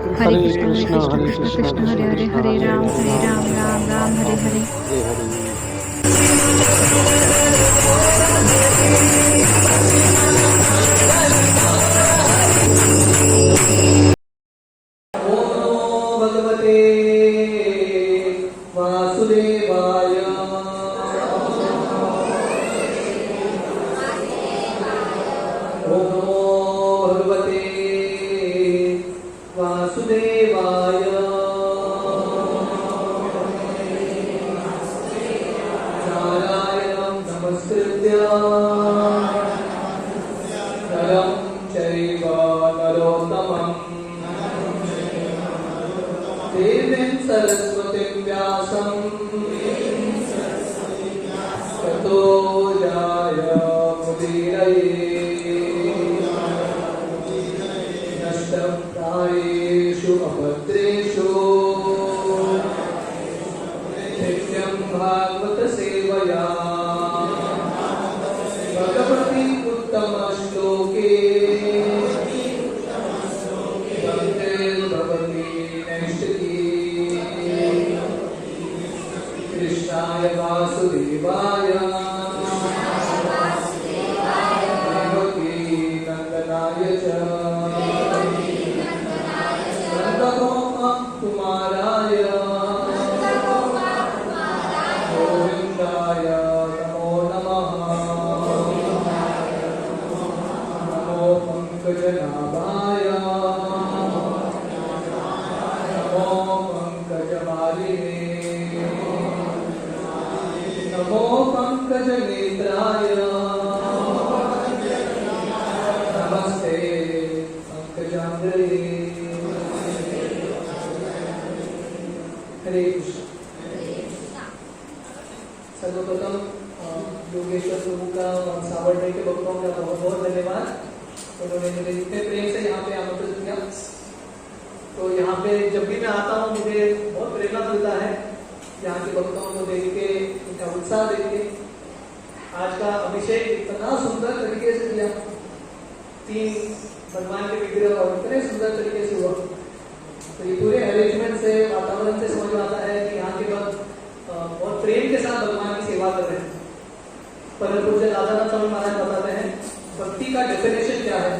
हरे कृष्ण कृष्ण कृष्ण हरे हरे, हरे राम राम राम हरे हरे। हरे हरे। ओम भगवते वासुदेवाय। ओम भगवते वासुदेवाय। नारायणं नमस्कृत्य नरं चैव नरोत्तमम् देवीं सरस्वतीं व्यासं ततो जयमुदीरये। नष्टप्रायेषु अभद्रेषु नित्यं भागवत सेवया भगवती उत्तमश्लोके भक्तिर्भवति नैष्ठिकी। कृष्णाय वासुदेवाय देवकी नन्दनाय च नन्दगोपकुमाराय गोविन्दाय नमो नमः। नमो पंकजनाभाय नमो पंकजमालिने नमो पंकजनेत्राय नमस्ते पंकजांग्रये। हरे कृष्ण। सर्वप्रथम योगेश्वर प्रभु का और सावरने के भक्तों का बहुत बहुत धन्यवाद। उन्होंने मुझे इतने प्रेम से यहाँ पे आमंत्रित किया। तो यहाँ पे जब भी मैं आता हूँ मुझे बहुत प्रेरणा मिलता है यहाँ के भक्तों को देख के, उनका उत्साह देख के। आज का अभिषेक इतना सुंदर तरीके से किया, 3 भगवान के विग्रह और इतने सुंदर तरीके से हुआ। तो ये पूरे अरेंजमेंट से, वातावरण से समझ में आता है कि यहाँ के भक्त बहुत प्रेम के साथ भगवान की सेवा कर रहे हैं। परम पूज्य दादानाथ स्वामी महाराज बताते हैं भक्ति का डेफिनेशन क्या है।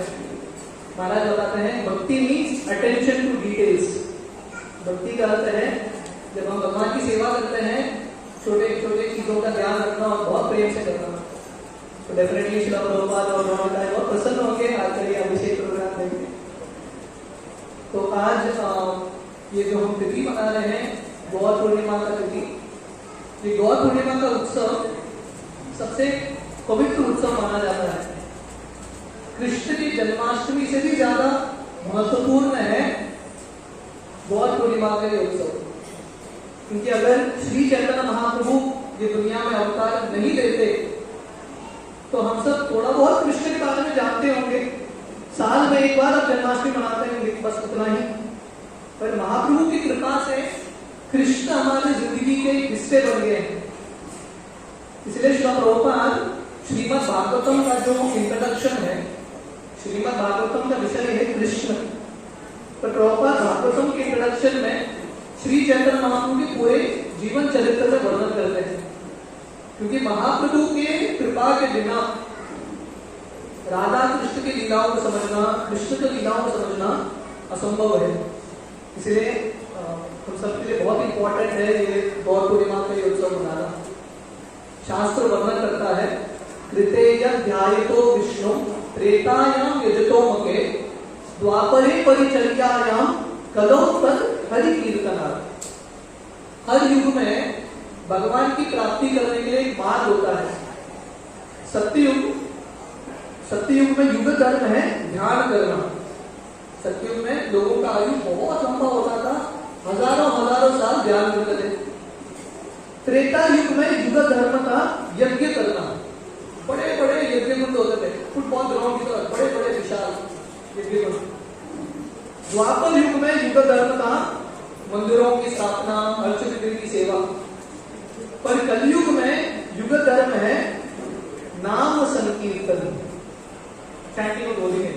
महाराज बताते हैं भक्ति मीन्स अटेंशन टू डिटेल्स। भक्ति का अर्थ है जब हम भगवान की सेवा करते हैं छोटे छोटे चीजों का ध्यान रखना और बहुत प्रेम से करना। तो डेफिनेटली श्रील प्रभुपाद और बहुत प्रसन्न होंगे। आज चलिए अभिषेक प्रोग्राम देंगे। तो आज ये जो हम तिथि मना रहे हैं गौर पूर्णिमा का तिथि, ये गौर पूर्णिमा का उत्सव सबसे पवित्र उत्सव माना जाता है। कृष्ण की जन्माष्टमी से भी ज्यादा महत्वपूर्ण है गौर पूर्णिमा का ये उत्सव। क्योंकि अगर श्री चैतन्य महाप्रभु ये दुनिया में अवतार नहीं देते तो हम सब थोड़ा बहुत कृष्ण के बारे में जानते होंगे। साल में एक बार अब जन्माष्टमी मनाते हैं, बस उतना ही। पर महाप्रभु की कृपा से कृष्ण हमारी जिंदगी के हिस्से बन गए हैं। इसलिए श्रील प्रभुपाद श्रीमद् भागवतम का जो इंट्रोडक्शन है, श्रीमद् भागवतम का विषय है कृष्ण। पर प्रभुपाद भागवतम के इंट्रोडक्शन में श्री चैतन्य महाप्रभु के पूरे जीवन चरित्र का वर्णन करते हैं। क्योंकि महाप्रभु के कृपा के बिना राधा कृष्ण की लीलाओं को समझना, कृष्ण की लीलाओं को समझना असंभव है। इसलिए हम सबके लिए बहुत इंपॉर्टेंट है ये गौर पूर्णिमा का ये उत्सव मनाना। शास्त्र वर्णन करता है कृतेय ध्यायतो विष्णु त्रेतायाम यजतो मके द्वापरे परिचर्यायाम कलो तत् हरि कीर्तनात्। हर युग में भगवान की प्राप्ति करने के लिए एक मार्ग होता है। सत्ययुग में युग धर्म है ध्यान करना। सत्ययुग में लोगों का आयु बहुत लंबा होता था, हजारों साल ध्यान करते थे। त्रेता युग में युग धर्म था यज्ञ करना। बड़े बड़े यज्ञ कुंड होते थे, फुटबॉल ग्राउंड की तरह बड़े बड़े विशाल यज्ञ कुंड। द्वापर युग में युग धर्म था मंदिरों की स्थापना, अर्चित की सेवा। पर कलयुग में युग धर्म है नाम संकीर्तन। चैंटिंग बोली है,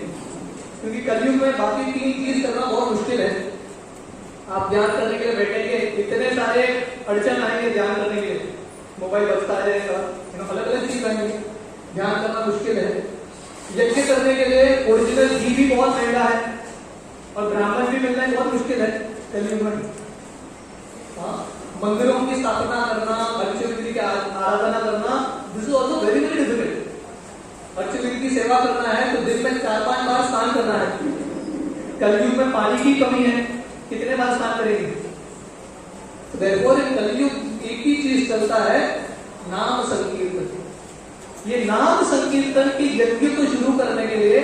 क्योंकि कलयुग में बाकी 3 चीज करना बहुत मुश्किल है। आप ध्यान करने के लिए बैठेंगे, इतने सारे अड़चन आएंगे ध्यान करने के लिए, मोबाइल बजता रहेगा, अलग अलग चीज आएंगे, ध्यान करना मुश्किल है। यज्ञ करने के लिए ओरिजिनल घी भी बहुत महंगा है और ब्राह्मण भी मिलना बहुत मुश्किल है कलयुग में। मंदिरों की स्थापना करना, अर्चविग्रह की आराधना करना, this is also very very difficult. अर्चविग्रह की सेवा करना है तो दिन में 4-5 बार स्नान करना है। कलयुग में पानी की कमी है, कितने बार स्नान करेंगे? Therefore, in कलयुग एक ही चीज चलता है, नाम संकीर्तन। ये नाम संकीर्तन की यज्ञ को शुरू करने के लिए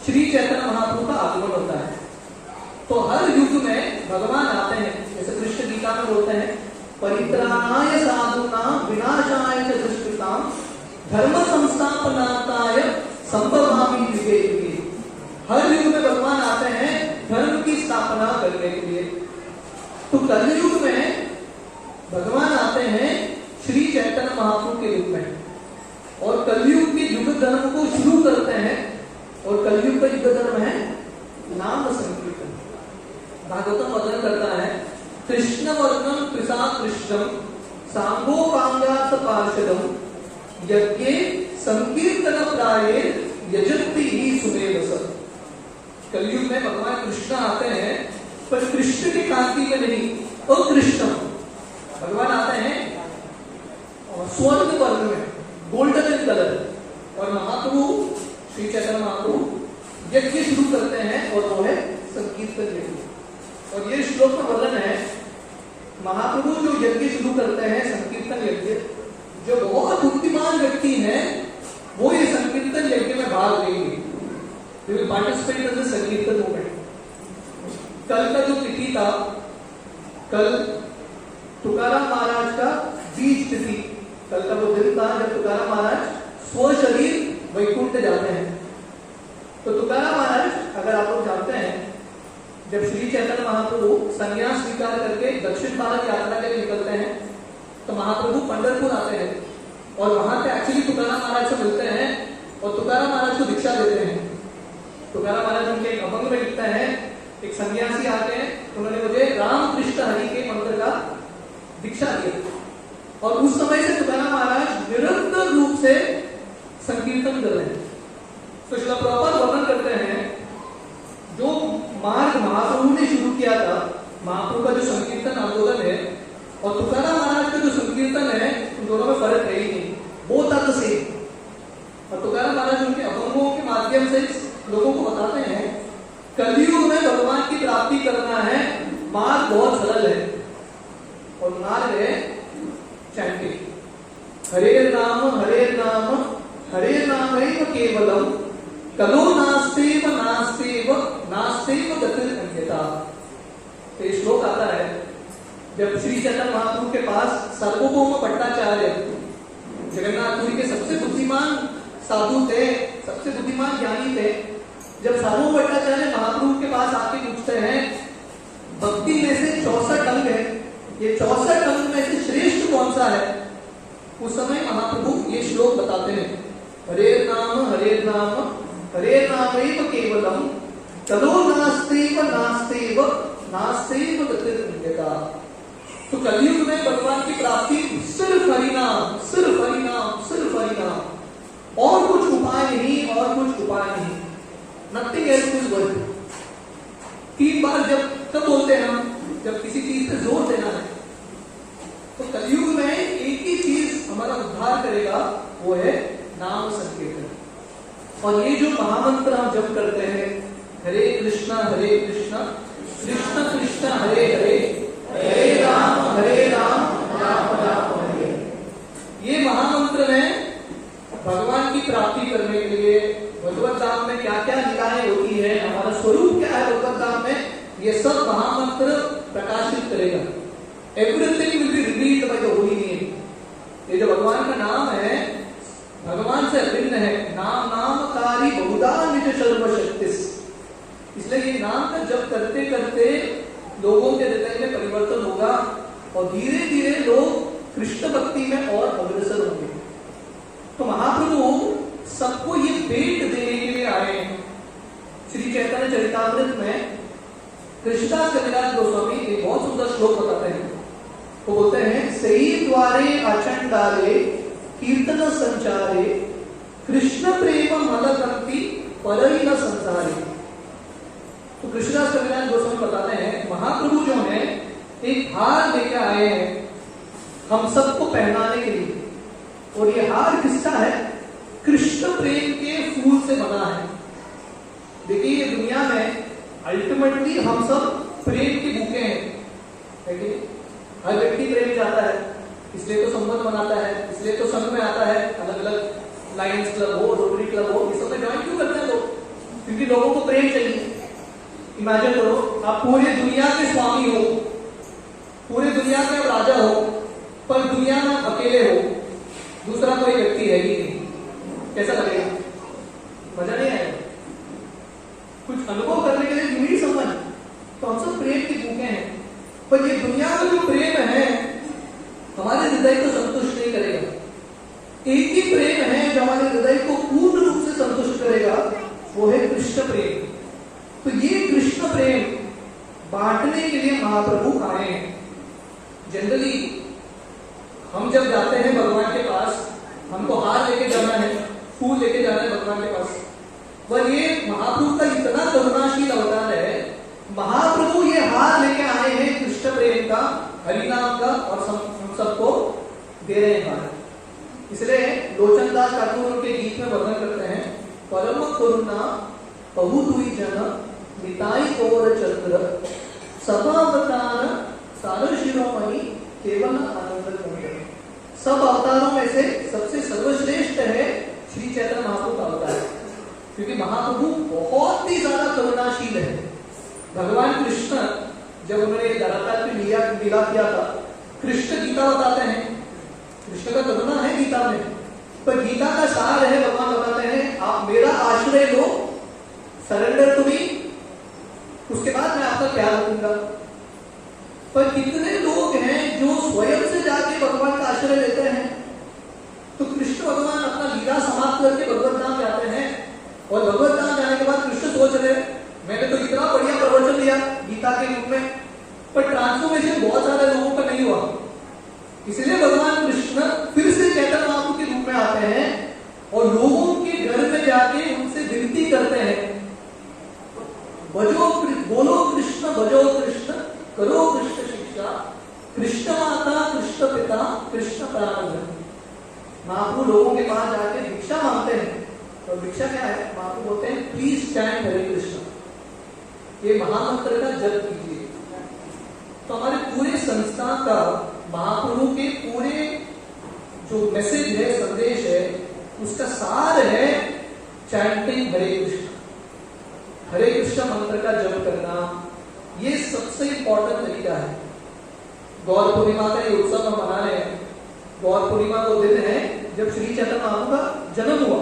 श्री चैतन्य महाप्रभु का आगमन होता है। तो हर युग में भगवान आते हैं, जैसे कृष्ण गीता में बोलते हैं, परित्राणाय साधूनां विनाशाय च दुष्कृतां धर्म संस्थापनार्थाय संभवामि युगे युगे। हर युग में भगवान आते हैं धर्म की स्थापना करने के लिए। तो कलयुग में भगवान आते हैं श्री चैतन्य महाप्रभु के रूप में और कलयुग के युग धर्म को शुरू करते हैं। और कलयुग का युग धर्म है नाम संकीर्तन। भागवतम वर्णन करता है, कृष्ण वर्णन कृषा कृष्णम सांगो कांगास पार्षदम यज्ञे संकीर्तन प्राये यजन्ति ही सुमेधस। कलयुग में भगवान कृष्ण आते हैं पर कृष्ण की कांति में नहीं, अकृष्ण भगवान आते हैं स्वर्ण वर्ण में, गोल्डन इन कलर। और महाप्रभु श्री चैतन्य महाप्रभु यज्ञ शुरू करते हैं और वो है संकीर्तन यज्ञ। और ये श्लोक में वर्णन है, महाप्रभु जो यज्ञ शुरू करते हैं संकीर्तन यज्ञ, जो बहुत बुद्धिमान व्यक्ति हैं वो ये संकीर्तन यज्ञ में भाग लेंगे, they will participate in the संकीर्तन मूवमेंट। कल का जो तिथि था, कल तुकाराम महाराज का बीज तिथि, कल का वो दिन था जब तुकाराम महाराज स्व शरीर वैकुंठ जाते हैं। तो तुकाराम महाराज, अगर आप लोग जानते हैं, जब श्री चैतन्य महाप्रभु संन्यास स्वीकार करके दक्षिण भारत यात्रा के लिए निकलते हैं तो महाप्रभु पंढरपुर आते हैं और वहां पे एक्चुअली तुकाराम महाराज से मिलते हैं और तुकाराम महाराज को दीक्षा देते हैं। तुकाराम महाराज उनके एक अभंग में लिखते हैं, एक सन्यासी आते हैं, उन्होंने मुझे राम कृष्ण हरि के मंत्र का दीक्षा दिया और उस समय से तुकाराम महाराज निरंतर रूप से संकीर्तन कर रहे हैं। तो श्रील प्रभुपाद वर्णन करते हैं, जो मार्ग महाप्रभु ने शुरू किया था, महाप्रभु का जो संकीर्तन आंदोलन है और तुकाराम महाराज का जो संकीर्तन है, उन दोनों में फर्क है ही नहीं, बोथ आर द सेम। और तुकाराम महाराज उनके अभंगों के माध्यम से लोगों को बताते हैं, कलयुग में भगवान की प्राप्ति करना है, मार्ग बहुत सरल है और मार्ग है चैंटिंग, हरे नाम हरे नाम केवलम कलो नास्तेव नास्तेव नास्तेव गतिर् अन्यथा। तो ये श्लोक आता है जब श्री चैतन्य महाप्रभु के पास सार्वभौम भट्टाचार्य, जगन्नाथपुरी के सबसे बुद्धिमान साधु थे, सबसे बुद्धिमान ज्ञानी थे, जब सार्वभौम भट्टाचार्य महाप्रभु के पास आके पूछते हैं, भक्ति में से 64 अंग है, ये 64 अंग में से श्रेष्ठ कौन सा है? उस समय महाप्रभु ये श्लोक बताते हैं, हरे नाम केवलम तदो नास्तेव नास्तेव नास्तेव गतिर् अन्यथा। तो कलयुग में भगवान की प्राप्ति सिर्फ हरिनाम, सिर्फ हरिनाम, सिर्फ हरिनाम, और कुछ उपाय नहीं, और कुछ उपाय नहीं, नथिंग एल्स इज वर्थ। 3 बार जब कब बोलते हैं हम, जब किसी चीज पे जोर देना है। तो कलयुग में एक ही चीज हमारा उद्धार करेगा, वो है नाम संकीर्तन। और ये जो महामंत्र हम जप करते हैं, हरे कृष्णा कृष्ण कृष्ण हरे हरे, हरे राम राम राम हरे, ये महामंत्र में भगवान की प्राप्ति करने के लिए भगवत धाम में क्या क्या लीलाएं होती है, हमारा स्वरूप क्या है भगवत धाम में, ये सब महामंत्र प्रकाशित करेगा। Everything will be revealed by the holy name. ये जो भगवान का नाम है, भगवान से भिन्न है, नामकारी बहुधा निज सर्वशक्तिस्। इसलिए ये नाम का जप करते करते लोगों के हृदय में परिवर्तन होगा और धीरे धीरे लोग कृष्ण भक्ति में और अग्रसर होंगे। तो महाप्रभु सबको ये भेंट देने के लिए आए हैं। श्री चैतन्य चरितामृत में कृष्णदास कविराज गोस्वामी एक बहुत सुंदर श्लोक बताते हैं। वो बोलते हैं, सही द्वारे अचंडाले कीर्तन संचारे कृष्ण प्रेम मलकंती परई न संसारे। तो कृष्णदास कविराज गोस्वामी बताते हैं, महाप्रभु जो है एक हार लेके आए हैं हम सबको पहनाने के लिए, और ये हार किसका है? कृष्ण प्रेम के फूल से बना है। देखिए ये दुनिया में अल्टीमेटली हम सब प्रेम के भूखे हैं, हर व्यक्ति प्रेम चाहता है, इसलिए तो संबंध बनाता है, इसलिए तो संघ में आता है, अलग अलग लायंस क्लब हो, रोटरी क्लब हो, ये सब में ज्वाइन क्यों करते हैं लोग? क्योंकि लोगों को प्रेम चाहिए। इमेजिन करो आप पूरी दुनिया के स्वामी हो, पूरी दुनिया के राजा हो, पर दुनिया में अकेले हो, दूसरा कोई व्यक्ति है ही नहीं, कैसा लगेगा? मजा नहीं आएगा। कुछ अनुभव करने के लिए नीड समवन। तो हम सब प्रेम के भूखे हैं, पर ये दुनिया में जो प्रेम है हमारे हृदय को संतुष्ट नहीं करेगा। एक ही प्रेम है जो हमारे हृदय को पूर्ण रूप से संतुष्ट करेगा, वो है कृष्ण प्रेम। तो ये कृष्ण प्रेम बांटने के लिए महाप्रभु आए हैं। जनरली हम जब जाते हैं भगवान के पास, हमको हार लेके जाना है, फूल लेके जाना है भगवान के पास, पर ये महाप्रभु का इतना करुणाशील अवतार है, महाप्रभु ये हार लेके आए हैं कृष्ण प्रेम का, हरिनाम का, और हम सबको दे रहे हैं हार। इसलिए लोचनदास ठाकुर उनके गीत में वर्णन करते हैं, परम करुणा बहु दुई जन निताई गौर चंद्र सभावतार सागर शिरोमणि केवल आनंद कुंड। सब अवतारों में से सबसे सर्वश्रेष्ठ है श्री चैतन्य महाप्रभु का अवतार, क्योंकि महाप्रभु बहुत ही ज्यादा करुणाशील है। भगवान कृष्ण जब उन्होंने धरातल पे लीला किया था, कृष्ण गीता बताते हैं, कृष्ण का करुणा है गीता में, पर गीता का सार है, भगवान बताते हैं आप मेरा आश्रय लो, सरेंडर टू मी, उसके बाद मैं आपका प्यार रखूंगा। पर कितने लोग हैं जो स्वयं से जाके भगवान का आश्रय लेते हैं? तो कृष्ण भगवान अपना लीला समाप्त करके भगवत धाम जाते हैं, और भगवत धाम जाने के बाद कृष्ण सोच रहे मैंने तो इतना बढ़िया प्रवचन दिया गीता के रूप में, पर ट्रांसफॉर्मेशन बहुत सारे लोगों का नहीं हुआ। इसलिए भगवान कृष्ण फिर से चैतन्य महाप्रभु के रूप में आते हैं और लोगों के घर में जाके उनसे विनती करते हैं, बोलो कृष्ण भजो कृष्ण करो कृष्ण शिक्षा, कृष्ण माता कृष्ण पिता कृष्ण प्राणधन। महाप्रभु लोगों के पास जाके भिक्षा मांगते हैं, और भिक्षा क्या है? महाप्रभु बोलते हैं प्लीज स्टैंड हरे कृष्ण, ये महामंत्र का जप कीजिए। तो हमारे पूरे संस्था का महाप्रभु के पूरे जो मैसेज है, संदेश है, उसका सार है चैंटिंग हरे कृष्ण। हरे कृष्ण मंत्र का जप करना ये सबसे इंपॉर्टेंट तरीका है। गौर पूर्णिमा का ये उत्सव हम मना रहे हैं। गौर पूर्णिमा वो दिन है जब श्री चैतन्य महाप्रभु का जन्म हुआ।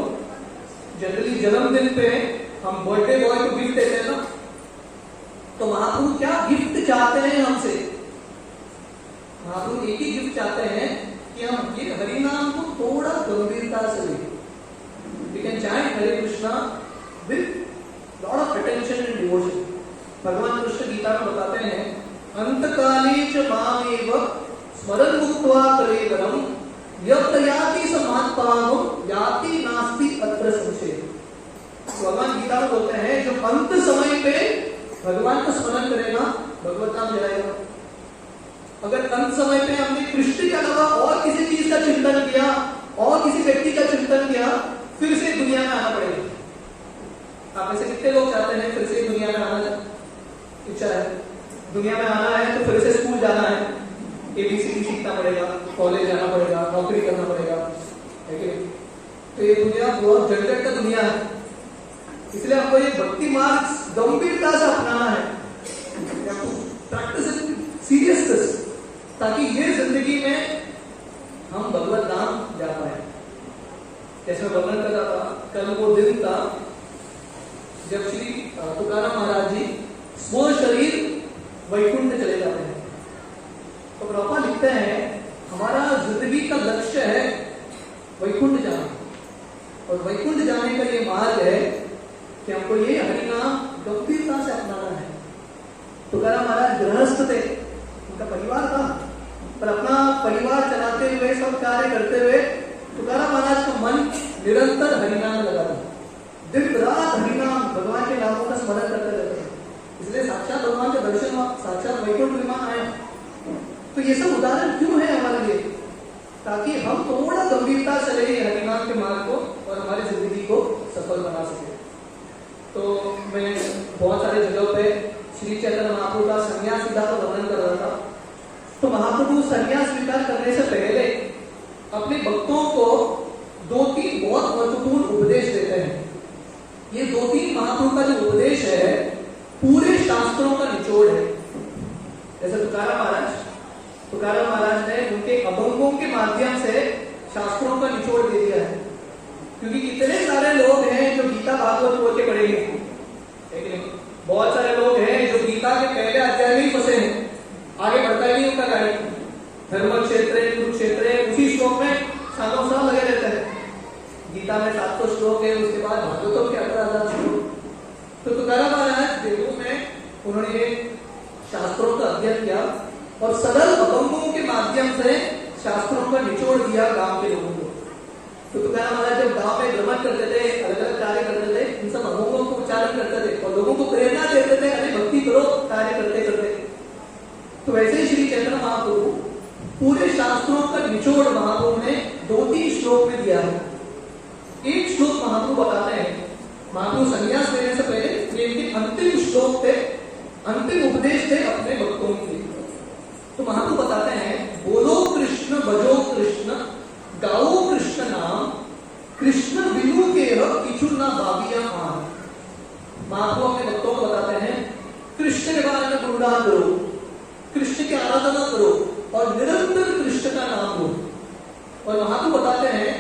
जनरली जन्मदिन पे हम बर्थडे बॉय को गिफ्ट देते हैं ना, तो महाप्रभु क्या गिफ्ट चाहते हैं हमसे? महाप्रभु एक ही गिफ्ट चाहते हैं कि हम ये हरिनाम को थोड़ा गंभीरता से लें। We can chant Hare Krishna with lot of attention and devotion. भगवान कृष्ण गीता में बताते हैं, अंतकाले च मामेव स्मरन् मुक्त्वा कलेवरम यत् याति स महात्मानो याति नास्ति अत्र संशय। भगवान गीता में बोलते हैं जो अंत समय पे भगवान का स्मरण करेगा भगवत नाम जलाएगा। अगर अंत समय पे हमने कृष्ण के अलावा और किसी चीज का चिंतन किया, और किसी व्यक्ति का चिंतन किया, फिर से दुनिया में आना पड़ेगा। आप में से कितने लोग चाहते हैं फिर से दुनिया में आना? इच्छा है दुनिया में आना है, तो फिर से स्कूल जाना है, एबीसीडी सीखना पड़ेगा, कॉलेज जाना पड़ेगा, नौकरी करना पड़ेगा, है कि नहीं? तो ये दुनिया बहुत झंझट का दुनिया है। इसलिए आपको ये भक्ति मार्ग गंभीरता से अपनाना है, प्रैक्टिस सीरियसनेस, ताकि ये जिंदगी में हम भगवत धाम जा पाए। जैसे मैं वर्णन कर रहा था, कल वो दिन था जब श्री तुकाराम महाराज जी स्व शरीर वैकुंठ चले जाते हैं। तो प्रभुपाद लिखते हैं हमारा जिंदगी का लक्ष्य है वैकुंठ जाना, और वैकुंठ जाने का ये मार्ग है कि हमको ये हरिनाम गंभीरता से अपनाना है। तुकाराम महाराज गृहस्थ थे, उनका परिवार था, पर अपना परिवार चलाते हुए, सब कार्य करते हुए तुकाराम महाराज का मन निरंतर हरिनाम लगा था। दिन रात हरिनाम, भगवान के नामों का स्मरण करते रहते हैं। इसलिए साक्षात भगवान के दर्शन, साक्षात वैकुंठ विमान आए। तो ये सब उदाहरण क्यों है हमारे लिए? ताकि हम थोड़ा गंभीरता से ले हरिनाम के मार्ग को और हमारी जिंदगी को सफल बना सके। तो मैं बहुत सारे जगहों पे श्री चैतन्य महाप्रभु का संन्यास विधा का वर्णन कर रहा था। तो महाप्रभु संन्यास स्वीकार करने से पहले अपने भक्तों को 2-3 बहुत महत्वपूर्ण उपदेश देते हैं। ये 2-3 महाप्रभु का जो उपदेश है पूरे शास्त्रों का निचोड़ है। जैसे तुकाराम महाराज ने उनके अभंगों के माध्यम से शास्त्रों का निचोड़ दे दिया है। क्योंकि कितने सारे लोग हैं जो गीता भागवत बोल के पढ़ेंगे, लेकिन बहुत सारे लोग हैं जो गीता के पहले अध्याय में ही फंसे हैं, आगे बढ़ता ही नहीं उनका गाड़ी। धर्म क्षेत्र, कुरुक्षेत्र, उसी श्लोक में सालों साल लगे रहते हैं। गीता में 700 श्लोक है, उसके बाद भागवतों के 18,000 श्लोक। तो तुकाराम महाराज तेलुगु में उन्होंने शास्त्रों का अध्ययन किया और सरल अभंगों के माध्यम से शास्त्रों का निचोड़ दिया गांव के लोगों को। तो तुकाराम महाराज जब गांव में भ्रमण करते थे, अलग अलग कार्य करते थे, इन सब अभंगों को उच्चारण करते थे और लोगों को प्रेरणा देते थे, अरे भक्ति करो कार्य करते करते। तो वैसे ही श्री चैतन्य महाप्रभु पूरे शास्त्रों का निचोड़ महाप्रभु ने 2-3 श्लोक में दिया है। एक श्लोक महाप्रभु बताते हैं, महाप्रभु संन्यास लेने से पहले ये इनके अंतिम श्लोक थे, अंतिम उपदेश थे अपने भक्तों के लिए। तो महाप्रभु बताते हैं, बोलो कृष्ण भजो कृष्ण, गाओ कृष्ण नाम, कृष्ण बिनु के किचु ना भाविया मान। महाप्रभु अपने भक्तों को बताते हैं, कृष्ण के बारे में गुणगान करो, कृष्ण की आराधना करो और निरंतर कृष्ण का नाम लो। और महाप्रभु बताते हैं,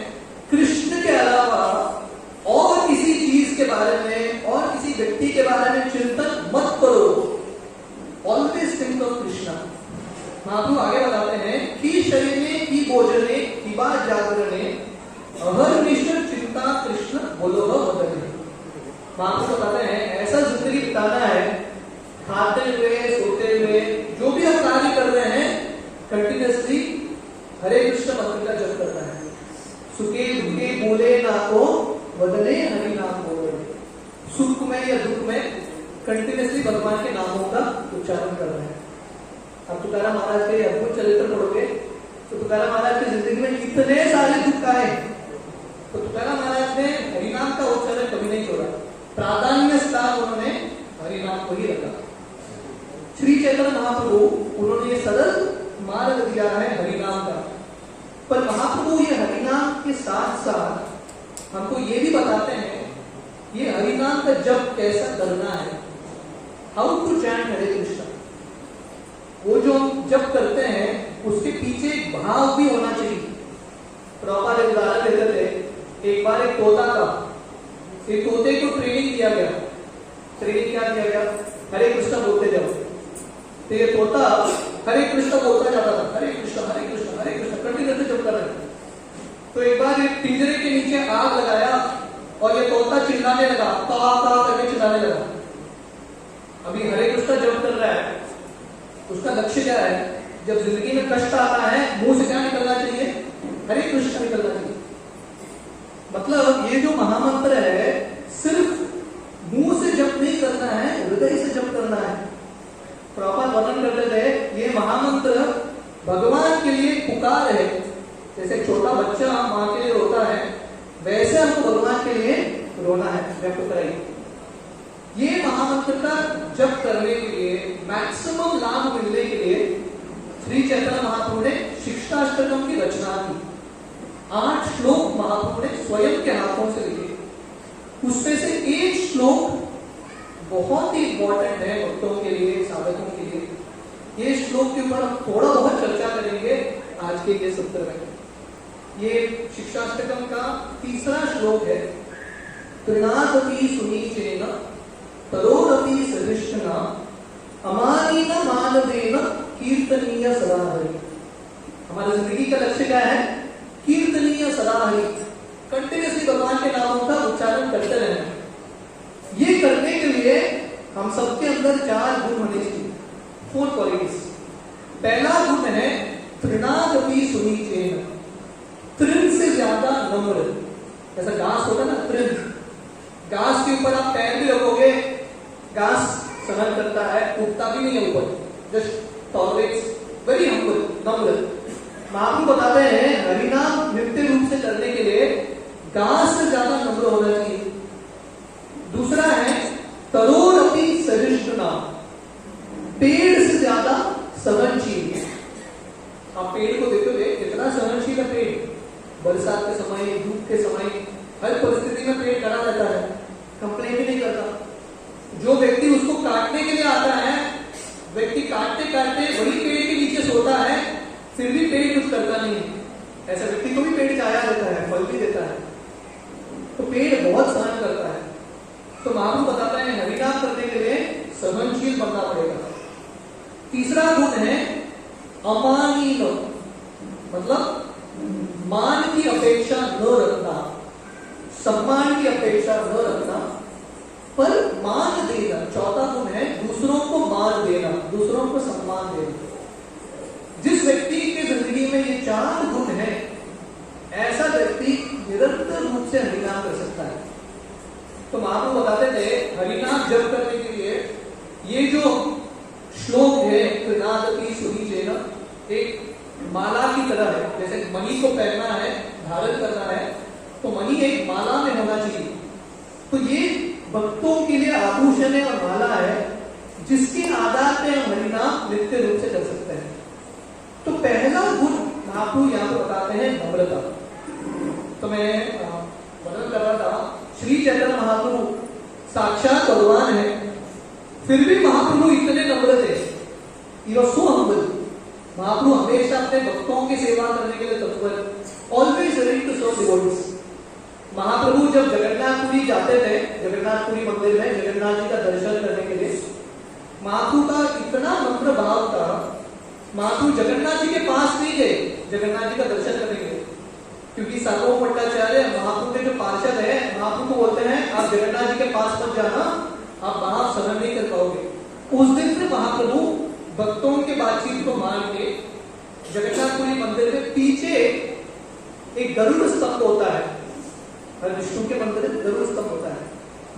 कृष्ण के अलावा और किसी चीज के बारे में और किसी व्यक्ति के बारे में चिंतन मत करो, ऑलवेज थिंक ऑफ कृष्णा। महाप्रभु आगे बताते हैं कि शरीरे की भोजने किबा जागरणे अहर्निश चिंता कृष्ण बोलो बदले। महाप्रभु बताते हैं ऐसा जिंदगी बिताना है, खाते हुए सोते हुए जो भी हम कार्य कर रहे हैं कंटिन्यूअसली हरे कृष्ण मंत्र का जप करना है। सुखे दुखे बोले ना को बदले हरि नाम बोले। सुख में या दुख में कंटिन्यूअसली भगवान के नामों का उच्चारण करना है। अब तुकाराम महाराज के अद्भुत चरित्र पढ़ोगे तो तुकाराम महाराज की जिंदगी में इतने सारे दुख आए, तो तुकाराम महाराज ने हरिनाम का उच्चारण कभी नहीं छोड़ा, प्राधान्य स्थान उन्होंने हरिनाम को ही रखा। श्री चैतन्य महाप्रभु उन्होंने ये सरल मार्ग दिया है हरिनाम का, पर महाप्रभु ये हरिनाम के साथ साथ हमको ये भी बताते हैं ये हरिनाम का जप कैसा करना है, हाउ टू चैंट हरे कृष्ण। वो जो हम जप करते हैं उसके पीछे एक भाव भी होना चाहिए। प्रभुपाद एक उदाहरण देते थे, एक बार एक तोता था, एक तोते को ट्रेनिंग किया गया। ट्रेनिंग क्या किया गया, हरे कृष्ण बोलते जाओ। तो ये तोता हरे कृष्ण बोलता जाता था, हरे कृष्ण हरे कृष्ण हरे कृष्ण कंटिन्यूअसली जप कर रहे थे। तो एक बार एक पिंजरे के नीचे आग लगाया और ये तोता चिल्लाने लगा, ता करके चिल्लाने लगा। अभी हरे कृष्ण जप कर रहा है, उसका लक्ष्य क्या है, जब जिंदगी में कष्ट आता है मुंह से क्या निकलना चाहिए, हरे कृष्ण निकलना चाहिए। मतलब ये जो महामंत्र है सिर्फ मुंह से जप नहीं करना है, हृदय से जप करना है। प्रॉपर वर्णन करते थे, ये महामंत्र भगवान के लिए पुकार है। जैसे छोटा बच्चा माँ के लिए रोता है, वैसे हमको भगवान के लिए रोना है, व्यक्त कराइए। ये महामंत्र का जप करने के लिए, मैक्सिमम लाभ मिलने के लिए श्री चैतन्य महाप्रभु ने शिक्षाष्टकम की रचना की। 8 श्लोक महाप्रभु ने स्वयं के हाथों से लिखे। उसमें से एक श्लोक बहुत ही इंपॉर्टेंट है भक्तों के लिए, साधकों के लिए। ये श्लोक के ऊपर हम थोड़ा बहुत चर्चा करेंगे आज के ये सत्र में। ये शिक्षाष्टकम का 3रा श्लोक है। तृणादपि सुनीचेन तरोरपि सहिष्णुना अमानीन मानवेन कीर्तनीय सदा हरि। हमारी जिंदगी का लक्ष्य क्या है, कीर्तनीय सदा हरि, कंटिन्यूअसली भगवान के नामों का उच्चारण करते रहना। ये करने के लिए हम सबके अंदर 4 गुण होने चाहिए। 4 क्वालिटीज। पहला गुण है तृणादपि सुनीचेन, तृण से ज्यादा नम्र। जैसा घास होता है ना, तृण, घास के ऊपर आप पैर भी रखोगे, घास सहन करता है, उठता भी नहीं है ऊपर, जस्ट टॉलरेट्स, वेरी हम्बल, नम्र। महाप्रभु बताते हैं हरिनाम नित्य रूप से करने के लिए घास से ज्यादा नम्र होना चाहिए। दूसरा है तरोरपि सहिष्णुना, पेड़ से ज्यादा सहनशील। आप पेड़ को देखोगे कितना सहनशील है पेड़, बरसात के समय, धूप के समय, हर परिस्थिति में पेड़ खड़ा रहता है, कंप्लेन भी नहीं करता। जो व्यक्ति उसको काटने के लिए आता है, व्यक्ति काटते काटते वही पेड़ के नीचे सोता है, फिर भी पेड़ कुछ करता नहीं है। ऐसा व्यक्ति को भी पेड़ छाया देता है, फल भी देता है। तो पेड़ बहुत सहन करता है। तो महाप्रभु बताता है हरिनाम करने के लिए सहनशील बनना पड़ेगा। तीसरा गुण है अमानीन, मतलब मान की अपेक्षा न रखना, सम्मान की अपेक्षा न रखना, पर मान देना। चौथा गुण है दूसरों को मान देना, दूसरों को सम्मान देना। जिस व्यक्ति की जिंदगी में ये 4 गुण है, ऐसा व्यक्ति निरंतर रूप से हरिनाम कर सकता है। तो महाप्रभु बताते थे हरिनाम जप करने के लिए ये जो श्लोक है तृणादपि सुनीचेन, एक माला की तरह है। जैसे मणि को पहनना है, धारण करना है, तो मणि एक माला में होना चाहिए। तो ये भक्तों के लिए आभूषण है और माला है, जिसके आधार पे हम हरिनाम नित्य रूप से कर सकते हैं। तो पहला गुण महाप्रभु यहाँ पर बताते हैं नम्रता। तो मैं वर्णन कर रहा था, श्री चैतन्य महाप्रभु साक्षात भगवान है, फिर भी महाप्रभु इतने नम्र थे, He was so humble। महाप्रभु हमेशा अपने भक्तों की सेवा करने के लिए तत्पर, always ready to serve devotees. Mahaprabhu जब जगन्नाथपुरी जाते थे, जगन्नाथपुरी मंदिर में जगन्नाथ जी का दर्शन करने के लिए, महाप्रभु का इतना नम्र भाव था, महाप्रभु जगन्नाथ जी के पास नहीं गए जगन्नाथ जी का दर्शन करने के लिए, क्योंकि सार्वभौम भट्टाचार्य महाप्रभु के जो पार्षद है, महाप्रभु को बोलते हैं आप जगन्नाथ जी के पास मत जाना, आप भाव सहन नहीं कर पाओगे। उस दिन से महाप्रभु भक्तों के बातचीत को मान के जगन्नाथपुरी मंदिर में पीछे एक गरुड़ स्तंभ होता है, हर विष्णु के मंदिर में गरुड़ स्तंभ होता है,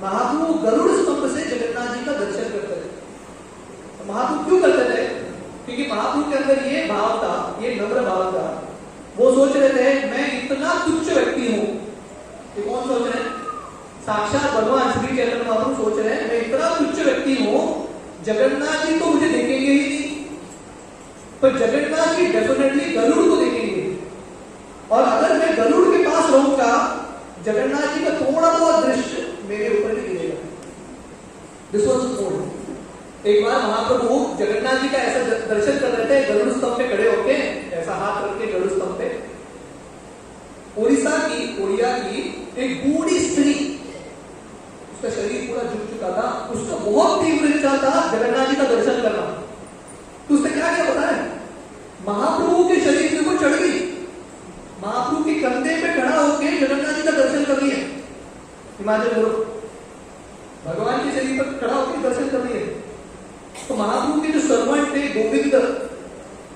महाप्रभु गरुड़ स्तंभ से जगन्नाथ जी का दर्शन करते थे। महाप्रभु क्यों करते थे? क्योंकि महाप्रभु के अंदर ये भाव था, ये नम्र भाव था। वो सोच रहे थे मैं इतना तुच्छ व्यक्ति हूं। ये कौन सोच रहे हैं? साक्षात भगवान श्री चैतन्य महाप्रभु सोच रहे हैं मैं इतना तुच्छ व्यक्ति हूं, जगन्नाथ जी तो मुझे देखेंगे ही नहीं, पर जगन्नाथ जी डेफिनेटली गरुड़ को देखेंगे, और अगर मैं गरुड़ के पास रहूंगा, जगन्नाथ जी का थोड़ा बहुत दृश्य मेरे ऊपर भी गिरेगा। This was old. एक बार महाप्रभु जगन्नाथ जी का ऐसा दर्शन कर रहे थे, गरुड़ स्तंभ पे खड़े होके, ऐसा हाथ रख के गरुड़ स्तंभ पे, ओडिया की एक बूढ़ी स्त्री, उसका शरीर पूरा झुक चुका था, उसका बहुत तीव्र इच्छा था जगन्नाथ जी का दर्शन करना। तो उसने क्या किया पता है? महाप्रभु के शरीर पे वो चढ़ गई, महाप्रभु के कंधे पे खड़ा होकर जगन्नाथ जी का दर्शन कर रही है। इमेजिन करो, भगवान के शरीर पर खड़ा होकर दर्शन कर रही है। तो महाप्रभु के जो सर्वेंट थे गोविंद,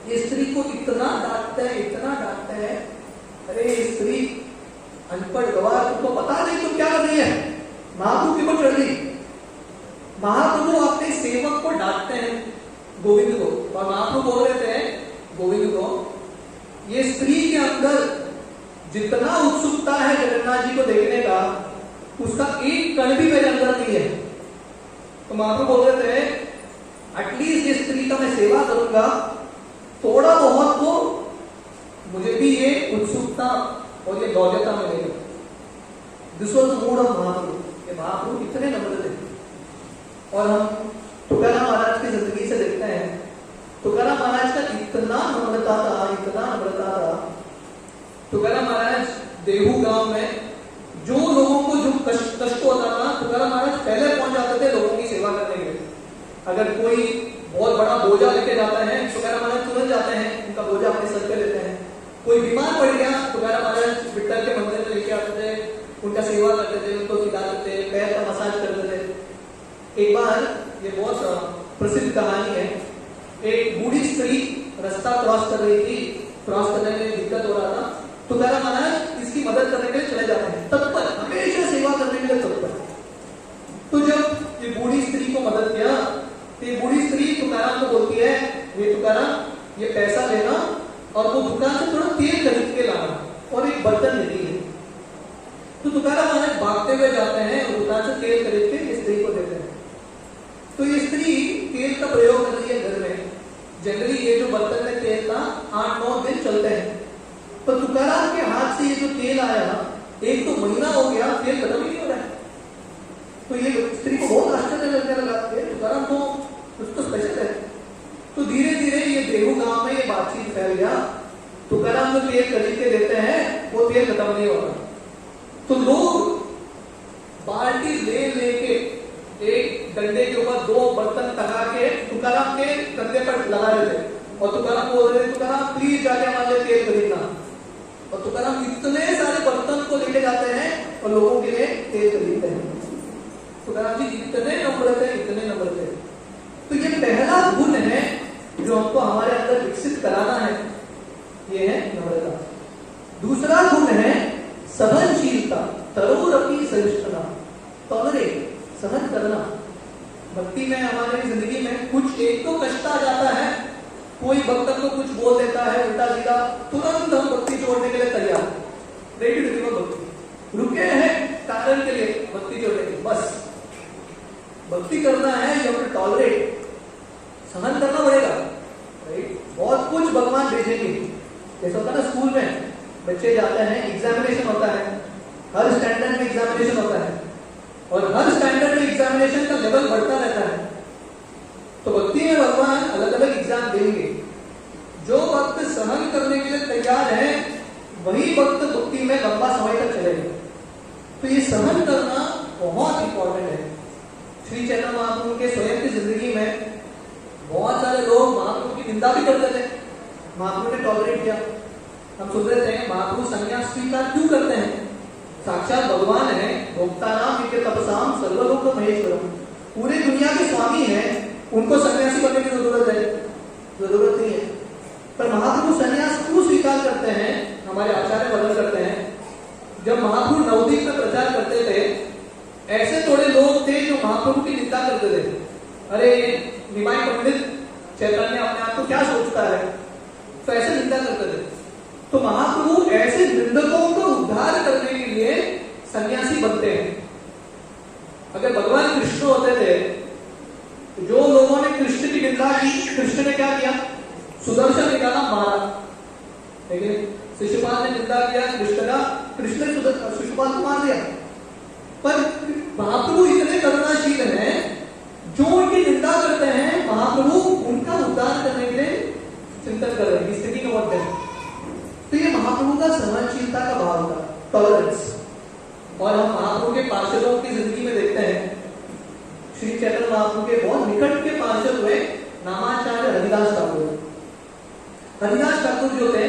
ये स्त्री को इतना डांटते हैं, इतना डांटते हैं, अरे स्त्री अनपढ़ गवार, तुमको पता नहीं तुम क्या कर रही है। महाप्रभु के ऊपर चढ़ गई। महाप्रभु अपने सेवक को डांटते हैं, गोविंद को, और महाप्रभु बोल रहे थे गोविंद को, ये स्त्री के अंदर जितना उत्सुकता है जगन्नाथ जी को देखने का, उसका एक कण भी मेरे अंदर नहीं है। तो महाप्रभु बोल रहे थे एटलीस्ट ये स्त्री का मैं सेवा करूंगा, थोड़ा बहुत तो मुझे भी ये उत्सुकता और ये लौल्यता मिलेगी। This was the mood of Mahaprabhu. ये महाप्रभु इतने नम्र थे। और हम तुकाराम महाराज की जिंदगी से देखते हैं, तुकाराम महाराज का इतना नम्रता था, इतना नम्रता था। तुकाराम महाराज देहू गांव में जो लोगों को जो कष्ट होता था, तुकाराम महाराज पहले पहुंच जाते थे लोगों की सेवा करने के लिए। अगर कोई बहुत बड़ा बोझा लेके जाता है, तुकाराम महाराज तुरंत जाते हैं, उनका बोझा अपने सर पे लेते हैं। कोई बीमार पड़ गया, तुकाराम महाराज विट्ठल के मंदिर में लेके आते थे, उनका सेवा करते थे, उनको खिलाते थे, पैर का मसाज करते थे। एक बार, ये बहुत प्रसिद्ध कहानी है, एक बूढ़ी स्त्री रास्ता क्रॉस कर रही थी, क्रॉस करने में दिक्कत हो रहा था। तुकाराम महाराज इसकी मदद करने के लिए चले जाते हैं, तत्पर, हमेशा सेवा करने के लिए तत्पर। तो जब ये बूढ़ी स्त्री को मदद किया, तो ये बूढ़ी स्त्री तुकाराम को बोलती है, ये तुकाराम ये पैसा लेना और वो दुकान से थोड़ा तेल खरीद के लाना और एक बर्तन देती है। तो तुकाराम महाराज भागते हुए जाते हैं और दुकान से तेल खरीद के स्त्री को देते हैं। तो ये स्त्री तेल का प्रयोग कर रही है घर में। जनरली ये जो बर्तन में तेल था 8-9 दिन चलते हैं, पर तुकाराम के हाथ से ये जो तेल आया, एक तो महीना हो गया, तेल खत्म ही नहीं हो रहा है। तो ये स्त्री को बहुत आश्चर्य लगने लगा, तुकाराम तो कुछ तो स्पेशल है। तो धीरे धीरे ये देहू गांव में ये बातचीत फैल गया, तुकाराम जो तेल खरीद के देते हैं वो तेल खत्म नहीं होता। तो लोग बाल्टी ले लेके एक डंडे के ऊपर 2 बर्तन टंगा के तुकाराम के कंधे पर लगा रहे थे और तुकाराम बोल रहे थे, तुकाराम प्लीज जाके हमारे लिए तेल खरीदना। और तुकाराम इतने सारे बर्तन को लेके जाते हैं और लोगों के लिए तेल खरीदते हैं। तुकाराम जी इतने नम्र थे, इतने नम्र थे। तो ये पहला गुण है जो हमको हमारे अंदर विकसित कराना है, ये है नम्रता। दूसरा गुण है सहनशीलता, तरोरपि सहिष्णुता, टॉलरेट, सहन करना। भक्ति में हमारी जिंदगी में कुछ एक तो कष्ट आ जाता है, कोई भक्त को कुछ बोल देता है उल्टा सीधा, तुरंत हम भक्ति छोड़ने के लिए तैयार, रेडी टू गिव अप भक्ति। रुके हैं कारण के लिए भक्ति छोड़ने के, बस भक्ति करना है, यू हैव टू टॉलरेट, सहन करना पड़ेगा, राइट। बहुत कुछ भगवान भेजेंगे। जैसे होता है ना स्कूल में बच्चे जाते हैं, एग्जामिनेशन होता है, हर स्टैंडर्ड में एग्जामिनेशन होता है और हर स्टैंडर्ड में एग्जामिनेशन का लेवल बढ़ता रहता है। तो भक्ति में भगवान अलग अलग एग्जाम देंगे। जो भक्त सहन करने के लिए तैयार है वही भक्त भक्ति में लंबा समय तक चलेगा। तो ये सहन करना बहुत इंपॉर्टेंट है। श्री चैतन्य महाप्रभु के स्वयं की जिंदगी में बहुत सारे लोग महाप्रभु की निंदा भी करते थे, महाप्रभु ने टॉलरेट किया। हम सोच रहे थे महाप्रभु संन्यास स्वीकार क्यों करते हैं? साक्षात भगवान है, भोक्तानाम नित्य तपसाम सर्वलोक महेश्वरम, पूरी दुनिया के स्वामी हैं, उनको सन्यासी बनने की जरूरत है? जरूरत नहीं है। पर महाप्रभु सन्यास क्यों स्वीकार करते हैं? हमारे आचार्य वर्णन करते हैं, जब महाप्रभु नवदीप में प्रचार करते थे, ऐसे थोड़े लोग थे जो महाप्रभु की निंदा करते थे। अरे निमाई पंडित चैतन्य अपने आप को क्या सोचता है, तो ऐसे निंदा करते थे। तो महाप्रभु ऐसे निंदकों को उद्धार करने के लिए सन्यासी बनते हैं। अगर भगवान कृष्ण होते थे, जो लोगों ने कृष्ण की निंदा की, कृष्ण ने क्या किया? सुदर्शन निकाला, मारा। ठीक है, शिशुपाल ने निंदा किया कृष्ण का, कृष्ण ने शिशुपाल को मार दिया। पर महाप्रभु इतने करुणाशील हैं, जो उनकी निंदा करते हैं महाप्रभु उनका उद्धार करने के लिए चिंतन कर रहे हैं, स्थिति को बढ़ते हैं। तो ये महाप्रभु का सहनशीलता का भाव था, टॉलरेंस। और हम महाप्रभु के पार्षदों की जिंदगी में देखते हैं, श्री चैतन्य महाप्रभु के बहुत निकट के पार्षद हुए नामाचार्य हरिदास ठाकुर। हरिदास ठाकुर जो थे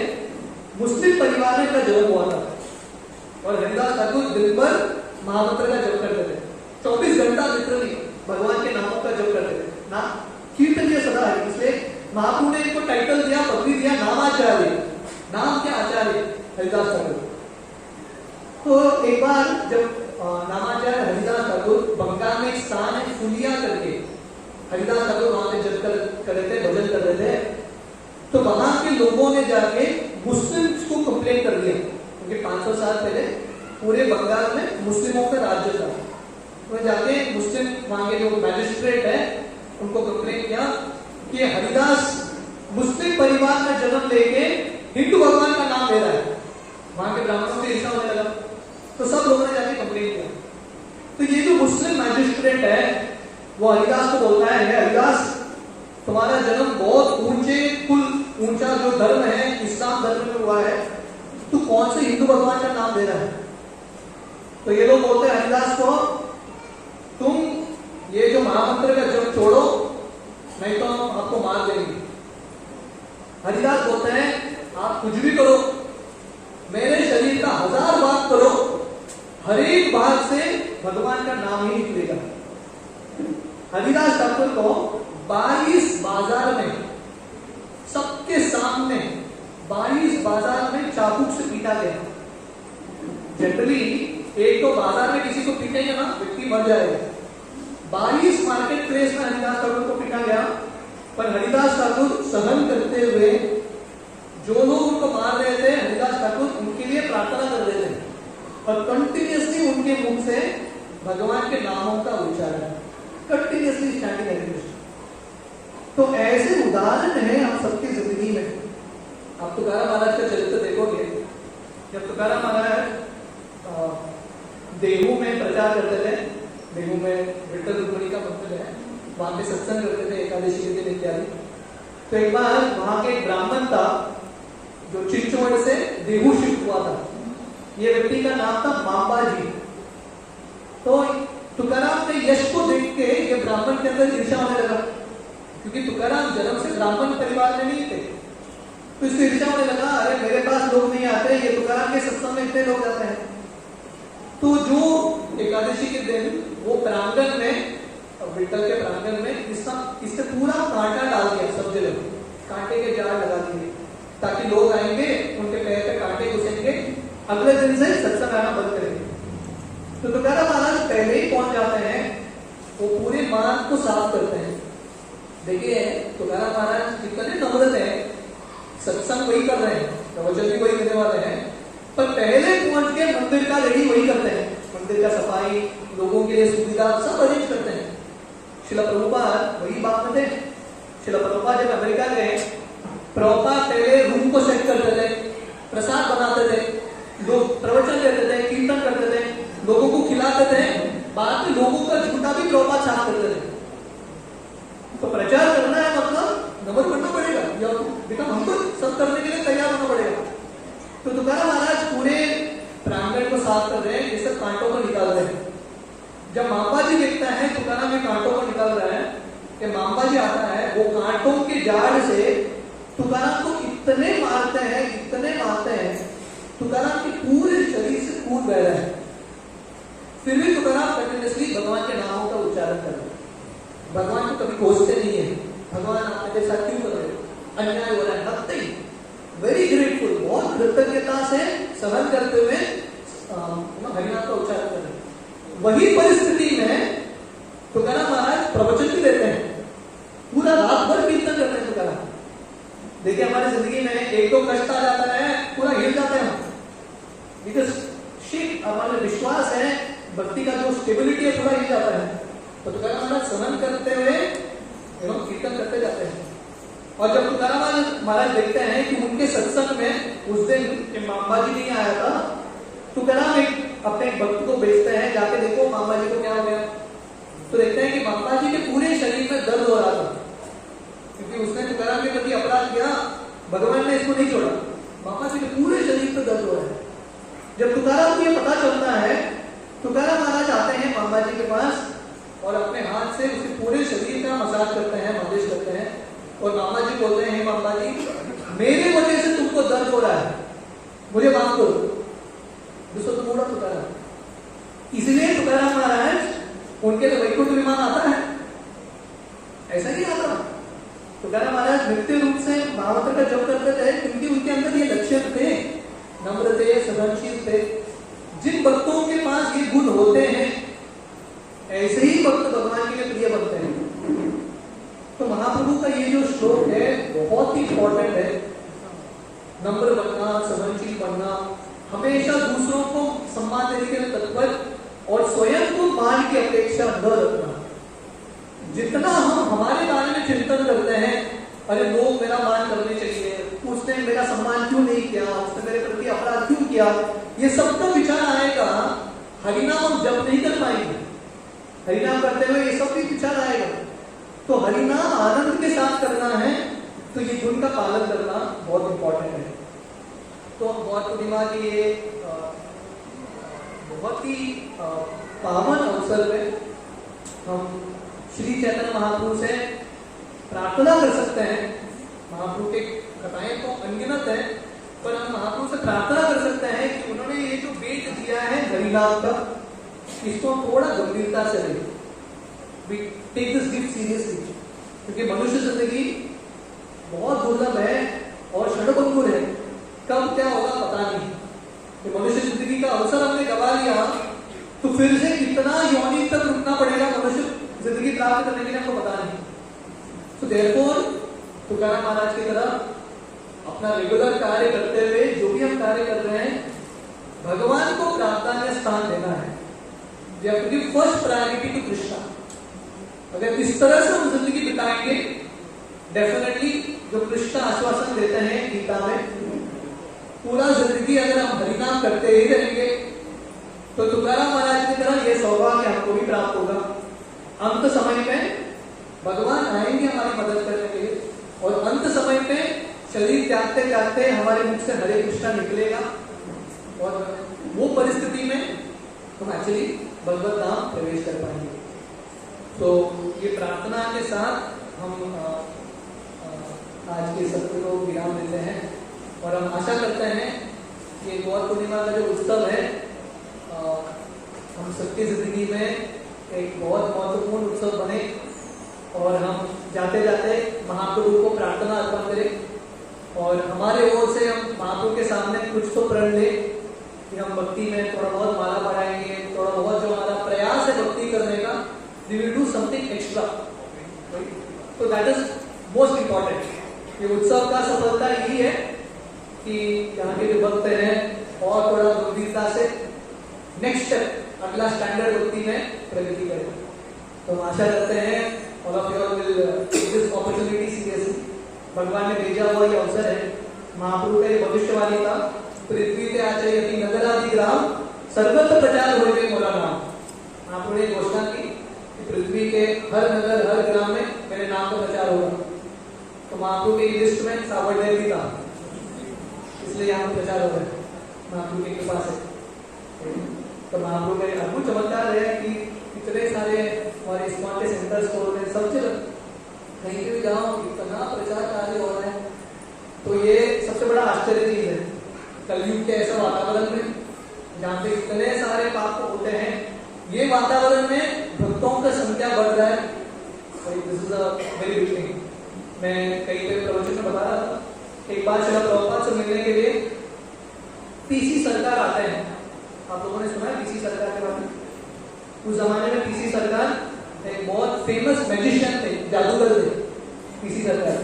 मुस्लिम परिवार में का जन्म हुआ था और हरिदास ठाकुर दिन भर महामंत्र का जप करते थे, 24 घंटा लिटरली भगवान के नामों का जप करते थे ना, कीर्तन सदा है। इसलिए महाप्रभु ने इनको टाइटल दिया, पदवी दिया नामाचार्य। नाम क्या? आचार्य हरिदास ठाकुर। तो एक बार जब नामाचार्य हरिदास ठाकुर बंगाल में एक स्थान है फुलिया करके, हरिदास ठाकुर वहां पे जप कर रहे थे, भजन कर रहे थे। तो वहां के लोगों ने जाके मुस्लिम्स को कंप्लेन कर दिया, क्योंकि 500 साल पहले पूरे बंगाल में मुस्लिमों का राज्य था। तो जाके मुस्लिम वहां के जो मैजिस्ट्रेट है उनको कंप्लेन किया कि हरिदास मुस्लिम परिवार में जन्म लेके हिंदू भगवान का नाम ले रहा है। वहां के ब्राह्मणों से ऐसा होने लगा, तो सब लोगों ने जाके कंप्लेन किया। तो ये जो मुस्लिम मैजिस्ट्रेट है वो हरिदास को बोलता है, हरिदास तुम्हारा जन्म बहुत ऊंचे कुल, ऊंचा जो धर्म है इस्लाम धर्म में हुआ है, तू कौन से हिंदू भगवान का नाम ले रहा है? तो ये लोग बोलते हैं हरिदास को, तुम ये जो महामंत्र का जप छोड़ो, नहीं तो हम आपको मार देंगे। हरिदास बोलते हैं आप कुछ भी करो, मेरे शरीर का 1000 बात करो, हर एक बात से भगवान का नाम ही निकलेगा। हरिदास ठाकुर को 22 बाजार में 22 बाजार में चाबुक से पीटा गया। जनरली एक तो बाजार में किसी को पीटेंगे ना, व्यक्ति मर जाएगा। 22 मार्केट प्लेस में हरिदास ठाकुर को पीटा गया, पर हरिदास ठाकुर सहन करते हुए, जो लोग उनको मार रहे थे हरिदास ठाकुर उनके लिए प्रार्थना कर रहे थे और कंटिन्यूअसली उनके मुख से भगवान के नामों का उच्चारण, कंटिन्यूअसली स्टैंडिंग एजुकेशन। तो ऐसे उदाहरण है हम सबकी जिंदगी में। आप तुकाराम महाराज का चरित्र देखोगे, जब तुकाराम महाराज देहू में प्रचार करते थे, देहू में विठ्ठल रुक्मिणी का मंदिर है, वहां पे सत्संग करते थे एकादशी के दिन इत्यादि। तो एक बार वहां के एक ब्राह्मण था जो चिंचवड़ से देहू शिफ्ट हुआ था। ये व्यक्ति का नाम था मांबा जी। तो तुकाराम ने यश को देख के ये ब्राह्मण के अंदर ईर्ष्या होने लगा, क्योंकि तुकाराम जन्म से ब्राह्मण परिवार में नहीं थे। तो इसको ईर्ष्या होने लगा, अरे मेरे पास लोग नहीं आते, ये तुकाराम के सत्संग में इतने लोग आते हैं। तो जो एकादशी के दिन वो प्रांगण में, विठ्ठल के प्रांगण में इससे पूरा कांटा डाल दिया, सब जगह कांटे के जाल लगा दिए, ताकि लोग आएंगे उनके पैर पे कांटे घुसेंगे, अगले दिन से सत्संग आना बंद करेंगे। तो तुकाराम महाराज पहले ही पहुंच जाते हैं, वो पूरे मार्ग को साफ करते हैं। देखिए तुकाराम महाराज कितने नम्र है, सत्संग वही कर रहे हैं, प्रवचन भी वही देने वाले हैं, पर पहले पहुंच के मंदिर का रेडी वही करते हैं, मंदिर का सफाई, लोगों के लिए सुविधा सब अरेंज करते हैं। श्रील प्रभुपाद वही बात में थे। श्रील प्रभुपाद जब अमेरिका गए, प्रभुपाद पहले रूम को सेट करते थे, प्रसाद बनाते थे, लोग प्रवचन देते थे, कीर्तन करते थे, लोगों को खिलाते थे, बाद में लोगों का झूठा भी प्रभुपाद साफ करते थे। तो प्रचार करना है मतलब नम्र बनना पड़ेगा, या बेटा हमको सब करने के लिए तैयार होना पड़ेगा। तो तुकाराम महाराज पूरे प्रांगण को साफ कर रहे हैं, जैसे कांटों को निकाल रहे हैं। जब मांबा जी देखता है तुकाराम ये कांटों को निकाल रहा है, कि मांबा जी आता है, वो कांटों के जाड़ से तुकाराम को इतने मारते हैं, इतने मारते हैं, तुकाराम के पूरे शरीर से खून बह रहा है। फिर भी तुकाराम कंटिन्यूअसली भगवान के नामों का उच्चारण कर रहे हैं। भगवान को कभी कोसते नहीं है, भगवान आप मेरे साथ क्यों कर रहे हो, अन्याय हो रहा है, नथिंग, वेरी ग्रेटफुल, बहुत कृतज्ञता से सहन करते हुए हरिनाम का उच्चारण कर रहे हैं। वही परिस्थिति में तुकाराम महाराज प्रवचन भी देते हैं, पूरा रात भर कीर्तन करते हैं तुकाराम। देखिए हमारी जिंदगी में एक दो कष्ट आ जाता है, पूरा हिल जाते हैं हम, बिकॉज हमारा विश्वास है, भक्ति का जो स्टेबिलिटी है पूरा हिल जाता है। तो तुकाराम महाराज सहन करते हुए एवं कीर्तन करते जाते हैं। और जब तुकाराम महाराज देखते हैं कि उनके सत्संग में उस दिन मांबा जी नहीं आया था, तुकाराम अपने भक्त को भेजते हैं, जाके देखो मांबा जी को क्या हो गया। तो देखते हैं कि मांबा जी के पूरे शरीर में दर्द हो रहा था, क्योंकि उसने तुकाराम के प्रति अपराध किया, भगवान ने इसको नहीं छोड़ा, मांबा जी के पूरे शरीर में दर्द हो रहा है। जब तुकाराम को ये पता चलता है, तुकाराम महाराज आते हैं मांबा जी के पास और अपने हाथ से उसके पूरे शरीर का मसाज करते हैं, मालिश करते हैं, और मामा जी बोलते हैं, मामा जी मेरे वजह से तुमको दर्द हो रहा है, मुझे माफ करो। दोस्तों तो पूरा तुकाराम, इसलिए तुकाराम महाराज उनके लिए वैकुंठ विमान आता है, ऐसा नहीं आता। तुकाराम महाराज नित्य रूप से महामंत्र का जप करते थे, क्योंकि उनके अंदर ये लक्षण थे, नम्र थे, सहनशील थे। जिन भक्तों के पास ये गुण होते हैं, ऐसे ही भक्त भगवान के लिए प्रिय बनते हैं। तो महाप्रभु का ये जो श्लोक है बहुत ही इंपॉर्टेंट है, नम्र बनना, सहनशील बनना, हमेशा दूसरों को सम्मान देने के लिए तत्पर और स्वयं को मान की अपेक्षा न रखना। जितना हम हमारे बारे में चिंतन करते हैं, अरे लोग मेरा मान करने चाहिए, उसने मेरा सम्मान क्यों नहीं किया, उसने मेरे प्रति अपराध क्यों किया, ये सब का विचार आएगा, हरिनाम हम जप नहीं कर पाएंगे। हरिनाम करते हुए ये सब भी विचार आएगा। तो हरिनाम आनंद के साथ करना है, तो ये गुण का पालन करना बहुत इंपॉर्टेंट है। तो बहुत पूर्णिमा की ये बहुत ही पावन अवसर में हम श्री चैतन्य महाप्रभु से प्रार्थना कर सकते हैं। महाप्रभु के कथाएं तो अनगिनत है, पर हम महाप्रभु से प्रार्थना कर सकते हैं कि उन्होंने ये जो वेद दिया है हरिनाम का, इसको थोड़ा गंभीरता से लें, we take this gift seriously, क्योंकि मनुष्य जिंदगी बहुत दुर्लभ है और क्षणभंगुर है। कब क्या होगा पता नहीं। ये मनुष्य जिंदगी का अवसर हमने गवा लिया तो फिर से कितना योनि तक रुकना पड़ेगा मनुष्य जिंदगी प्राप्त करने के लिए, हमको पता नहीं। तो देयरफॉर तुकाराम महाराज की तरह अपना रेगुलर कार्य करते हुए जो भी हम कार्य कर रहे हैं, भगवान को प्रार्थना स्थान देना है। We have to give first priority to Krishna. अगर इस तरह से हम जिंदगी बिताएंगे, डेफिनेटली जो कृष्ण आश्वासन देते हैं गीता में, पूरा जिंदगी अगर हम हरिनाम करते ही रहेंगे तो तुकाराम महाराज की तरह ये सौभाग्य हमको भी प्राप्त होगा। अंत समय में भगवान आएंगे हमारी मदद करने के लिए, और अंत समय में शरीर त्यागते त्यागते हमारे मुख से हरे कृष्णा निकलेगा, और वो परिस्थिति में हम एक्चुअली भगवत धाम प्रवेश कर पाएंगे। तो ये प्रार्थना के साथ हम आज के सत्र को विराम देते हैं, और हम आशा करते हैं कि गौर पूर्णिमा का जो उत्सव है हम सबकी जिंदगी में एक बहुत महत्वपूर्ण उत्सव बने, और हम जाते जाते महाप्रभु को प्रार्थना अर्पण करें, और हमारे ओर से हम महाप्रभु के सामने कुछ तो प्रण ले कि हम भक्ति में थोड़ा बहुत माला बढ़ाएंगे, थोड़ा बहुत जो हमारा प्रयास है भक्ति करने का, we will do something extra. तो दैट इज मोस्ट इंपॉर्टेंट। ये उत्सव का सफलता यही है कि यहाँ के जो भक्त हैं और थोड़ा गंभीरता से नेक्स्ट स्टेप, अगला स्टैंडर्ड भक्ति में प्रगति करें। तो हम आशा करते हैं all of you will take this opportunity seriously. भगवान ने भेजा हुआ ये अवसर है। महाप्रभु का ये भविष्यवाणी था, पृथ्वी पे आचर्यति नगरादि ग्राम सर्वत्र प्रचार होए मोला नाम। महाप्रभु ने घोषणा की कि पृथ्वी के हर नगर हर ग्राम में मेरे नाम का प्रचार होगा। तो महाप्रभु की लिस्ट में सावर्णिक भी था, इसलिए यहाँ पर प्रचार हो रहा है महाप्रभु की कृपा से। तो महाप्रभु का अद्भुत चमत्कार है कि इतने सारे हमारे इस्कॉन के सेंटर्स खोल रहे हैं, सब जगह कहीं भी जाओ इतना प्रचार कार्य हो रहा है। तो ये सबसे बड़ा आश्चर्य चीज है कलयुग के ऐसे वातावरण में जहाँ पे इतने सारे पाप होते हैं, ये वातावरण में भक्तों का संख्या बढ़ रहा है। This is a very big thing. मैं कहीं पे प्रवचन में बता रहा था, एक बार श्रील प्रभुपाद से मिलने के लिए पीसी सरकार आते हैं। आप लोगों ने सुना है पीसी सरकार के बारे में? उस जमाने में पीसी सरकार एक बहुत फेमस मैजिशियन थे, जादूगर थे पीसी सरकार।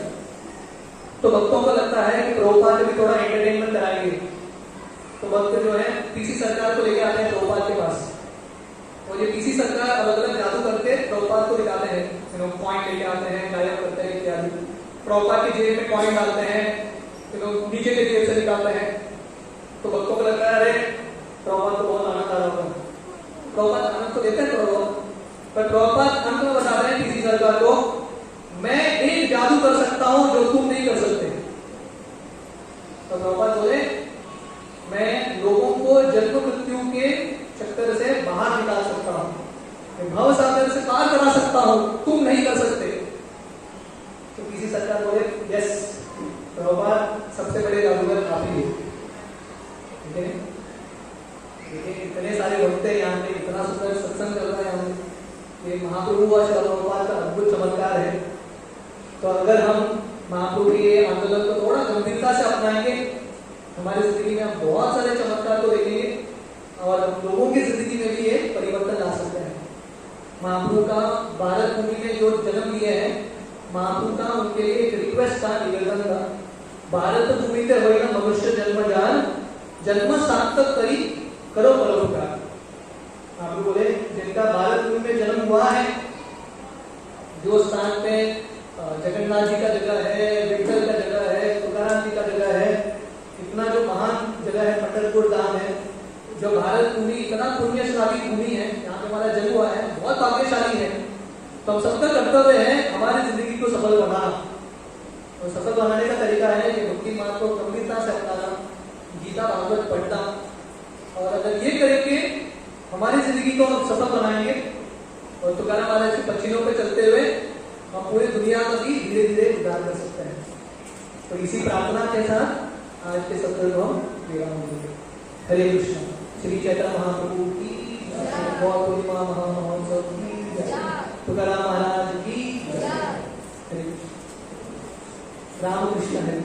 तो भक्तों को लगता है कि प्रभुपाद भी थोड़ा एंटरटेनमेंट कराएंगे, तो भक्त जो है पीसी सरकार को लेके आते हैं प्रभुपाद के पास, और ये पीसी सरकार अलग अलग जादू करके प्रभुपाद को दिखाते हैं। कॉइन लेके आते हैं, गायब करते हैं इत्यादि। प्रभुपाद की जेब में कॉइन डालते हैं, नीचे के जेब से निकालते हैं। तो भक्तों को लगता है अरे प्रभुपाद को बहुत आनंद आ रहा होगा। प्रभुपाद आनंद तो देते हैं प्रभुपाद, पर प्रभुपाद अंत में बता रहे हैं किसी सरकार को, मैं एक जादू कर सकता हूं जो तुम नहीं कर सकते। तो प्रभुपाद बोले मैं लोगों को जन्म मृत्यु के चक्कर से बाहर निकाल सकता हूं, मैं भव सागर से पार करा सकता हूं, तुम नहीं कर सकते। तो किसी सरकार बोले यस प्रभुपाद सबसे बड़े जादूगर आप ही है। ठीक है, इतने सारे भक्त हैं यहाँ पे, इतना सुंदर सत्संग चल रहा है यहाँ पे। ये महाप्रभु और श्रील प्रभुपाद का अद्भुत चमत्कार है। तो अगर हम महाप्रभु के आंदोलन को थोड़ा गंभीरता से अपनाएंगे, हमारी जिंदगी में हम बहुत सारे चमत्कार को देखेंगे, और लोगों की जिंदगी में भी ये परिवर्तन ला सकते हैं। महाप्रभु का भारत भूमि में जो जन्म लिया है, महाप्रभु का उनके लिए एक रिक्वेस्ट था, निवेदन था, भारत भूमि पे होए ना मनुष्य जन्म जान, जन्म सार्थक करी करो परोपकार। महाप्रभु बोले जिनका भारत भूमि में जन्म हुआ है, जो स्थान पे जगन्नाथ जी का जगह है, विठल का जगह है, तुकाराम जी का जगह है, इतना जो महान जगह है पंढरपुर धाम है, जो भारत भूमि इतना पुण्यशाली भूमि है, यहाँ पे हमारा जन्म हुआ है, बहुत भाग्यशाली है। तो हम सबका कर्तव्य है हमारी जिंदगी को सफल बनाना, और सफल बनाने का तरीका है कि भक्ति मार्ग को गंभीरता से अपनाना, गीता भागवत पढ़ना, और अगर ये करेंगे हमारी जिंदगी को हम सफल बनाएंगे, और तुकाराम महाराज के पक्षियों पे चलते हुए हम पूरी दुनिया का भी धीरे धीरे उद्धार कर सकते हैं। तो इसी प्रार्थना के साथ आज के सत्र को हम विराम देंगे। हरे कृष्ण। श्री चैतन्य महाप्रभु की, गौर पूर्णिमा महामहोत्सव की, तुकाराम महाराज की, हरे कृष्ण। राम कृष्ण हरे।